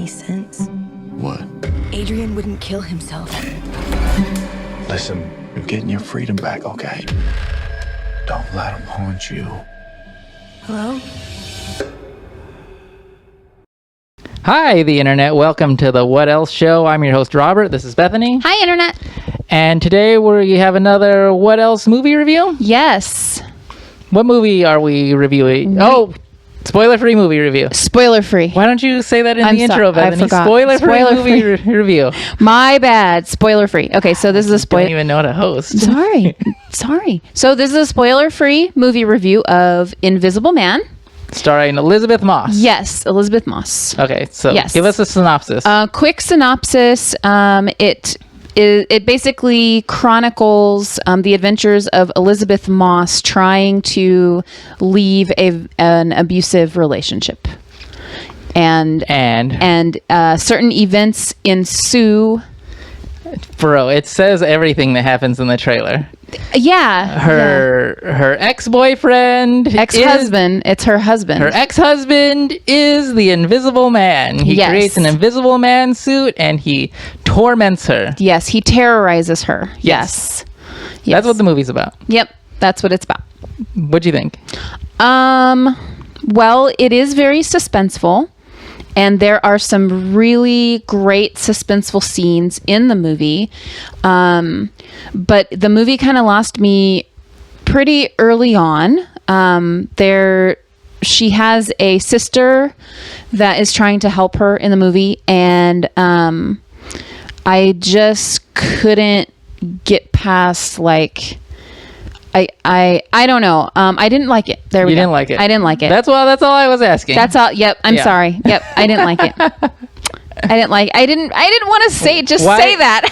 sense? What? Adrian wouldn't kill himself. Listen, you're getting your freedom back, okay? Don't let him haunt you. Hello? Hi, the internet. Welcome to the What Else Show. I'm your host, Robert. This is Bethany. Hi, internet. And today we have another What Else movie review. Yes. What movie are we reviewing? Oh, spoiler-free movie review. Spoiler-free. Why don't you say that in the intro, Bethany? I forgot. Spoiler-free movie review. My bad. Spoiler-free. Okay, so this is a spoiler. Don't even know how to host. Sorry. So this is a spoiler-free movie review of Invisible Man. Starring Elizabeth Moss. Yes, Elizabeth Moss. Okay, so Yes. give us a synopsis. Quick synopsis. It basically chronicles the adventures of Elizabeth Moss trying to leave an abusive relationship, and certain events ensue. Bro, it says everything that happens in the trailer. Yeah, Her ex-boyfriend, ex-husband. It's her husband. Her ex-husband is the Invisible Man. He creates an Invisible Man suit and he torments her. Yes, he terrorizes her. Yes. That's what the movie's about. Yep, that's what it's about. What'd you think? Well, it is very suspenseful. And there are some really great suspenseful scenes in the movie. But the movie kind of lost me pretty early on. She has a sister that is trying to help her in the movie. And I just couldn't get past, like... I don't know. I didn't like it. There we go. You didn't like it. I didn't like it. That's all I was asking. That's all. Yep. I'm sorry. Yep. I didn't like it. I didn't want to say say that.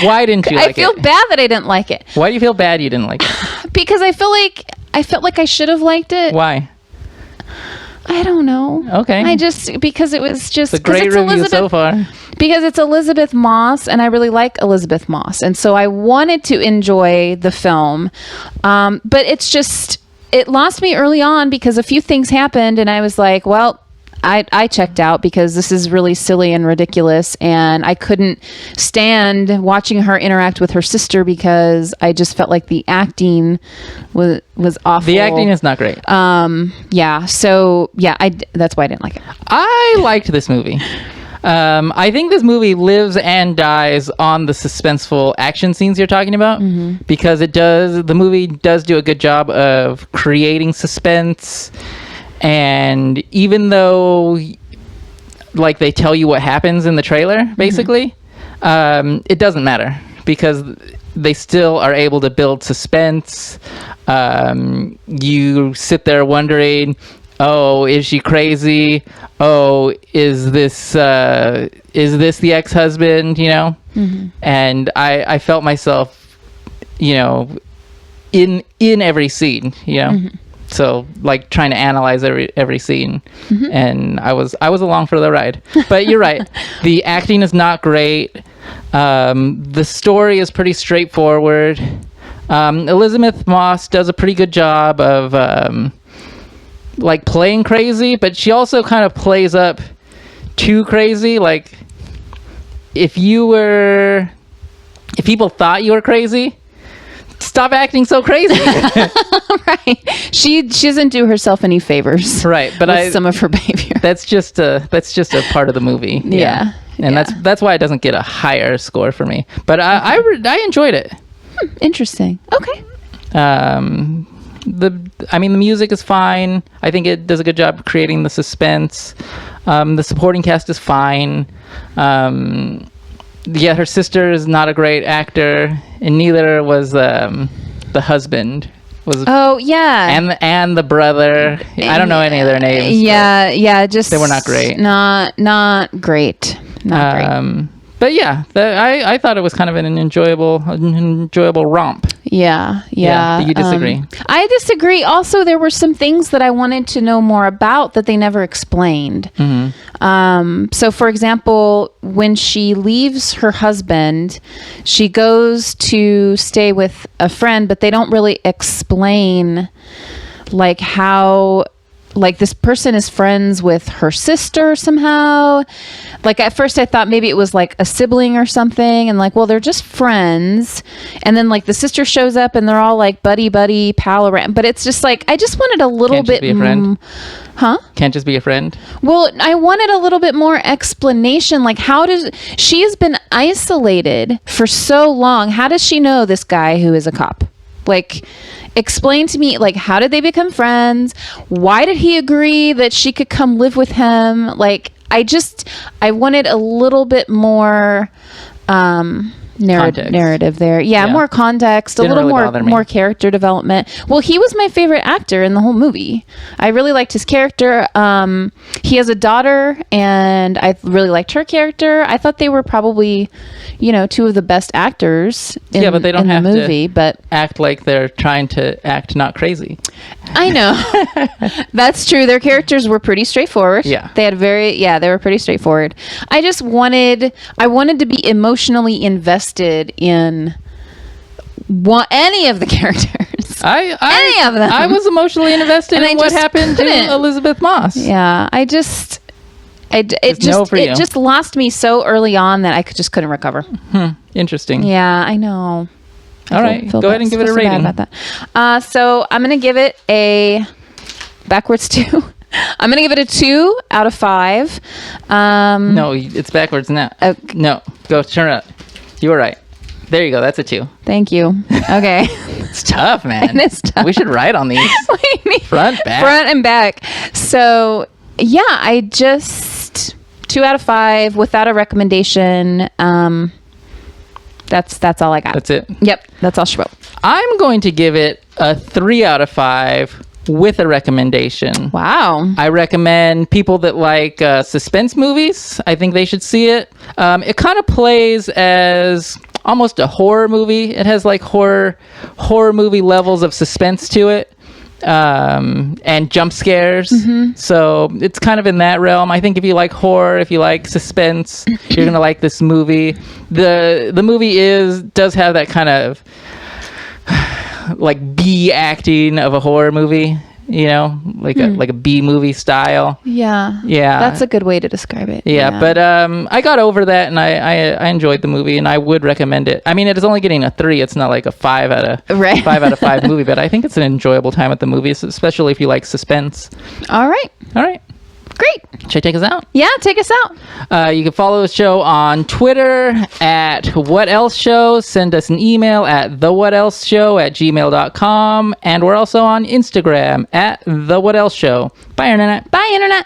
Why didn't you like it? I feel bad that I didn't like it. Why do you feel bad you didn't like it? Because I felt like I should have liked it. Why? I don't know. Okay. Because it was just a great review so far. Because it's Elizabeth Moss, and I really like Elizabeth Moss, and so I wanted to enjoy the film, but it lost me early on because a few things happened, and I was like, well, I checked out because this is really silly and ridiculous, and I couldn't stand watching her interact with her sister because I just felt like the acting was awful. The acting is not great. Yeah. So yeah, that's why I didn't like it. I liked this movie. I think this movie lives and dies on the suspenseful action scenes you're talking about, because the movie does do a good job of creating suspense. And even though, like, they tell you what happens in the trailer, basically, it doesn't matter because they still are able to build suspense. You sit there wondering, oh, is she crazy? Oh, is this the ex-husband? You know, and I felt myself, you know, in every scene, you know. So, like, trying to analyze every scene, and I was along for the ride. But you're right, the acting is not great. The story is pretty straightforward. Elizabeth Moss does a pretty good job of like playing crazy, but she also kind of plays up too crazy. Like, if people thought you were crazy, stop acting so crazy. Right. She doesn't do herself any favors. Right, but with some of her behavior. That's just a part of the movie. Yeah. And that's why it doesn't get a higher score for me. But I enjoyed it. Interesting. Okay. The music is fine. I think it does a good job creating the suspense. The supporting cast is fine. Yeah, her sister is not a great actor, and neither was the husband. And the brother. I don't know any of their names. Yeah, just they were not great. Not great. Great. But yeah, I thought it was kind of an enjoyable romp. Yeah. Do you disagree? I disagree. Also, there were some things that I wanted to know more about that they never explained. So, for example, when she leaves her husband, she goes to stay with a friend, but they don't really explain, like, how like this person is friends with her sister somehow. Like at first I thought maybe it was like a sibling or something, and like, well, they're just friends. And then like the sister shows up and they're all like buddy pal around. But it's just like, I just wanted a little Can't just bit be a friend? Huh? Can't just be a friend. Well, I wanted a little bit more explanation. Like, how does she has been isolated for so long? How does she know this guy who is a cop? Like, explain to me, like, how did they become friends? Why did he agree that she could come live with him? Like, I wanted a little bit more narrative there. Yeah, more context, Didn't a little really more character development. Well, he was my favorite actor in the whole movie. I really liked his character. He has a daughter, and I really liked her character. I thought they were probably, two of the best actors in, but they don't in have the movie. But act like they're trying to act not crazy. I know. That's true. Their characters were pretty straightforward. Yeah. They were pretty straightforward. I wanted to be emotionally invested in any of the characters. Any of them. I was emotionally invested And in I what just happened couldn't. to Elizabeth Moss. Yeah. It just lost me so early on that I couldn't recover. Interesting. Yeah, I know. All right. Go ahead and give it a rating. About that. So I'm going to give it a backwards 2. I'm going to give it a 2 out of 5. No, it's backwards now. Okay. No, go turn it up. You were right. There you go. That's a 2. Thank you. Okay. It's tough, man. It's tough. We should write on these. Front and back. So yeah, I just 2 out of 5 without a recommendation. That's all I got. That's it. Yep, that's all she wrote. I'm going to give it a 3 out of 5 with a recommendation. Wow. I recommend people that like suspense movies. I think they should see it. It kind of plays as almost a horror movie. It has like horror movie levels of suspense to it. And jump scares. Mm-hmm. So it's kind of in that realm. I think if you like horror, if you like suspense, you're gonna like this movie. The movie does have that kind of like B acting of a horror movie, like a B movie style. Yeah. That's a good way to describe it. Yeah. But I got over that, and I enjoyed the movie, and I would recommend it. I mean, it is only getting a 3. It's not like a 5 out of 5 movie, but I think it's an enjoyable time at the movies, especially if you like suspense. All right. Great. Should I take us out? Yeah, take us out. You can follow the show on Twitter at What Else Show. Send us an email at thewhatelseshow@gmail.com. And we're also on Instagram at The What Else Show. Bye, Internet. Bye, Internet.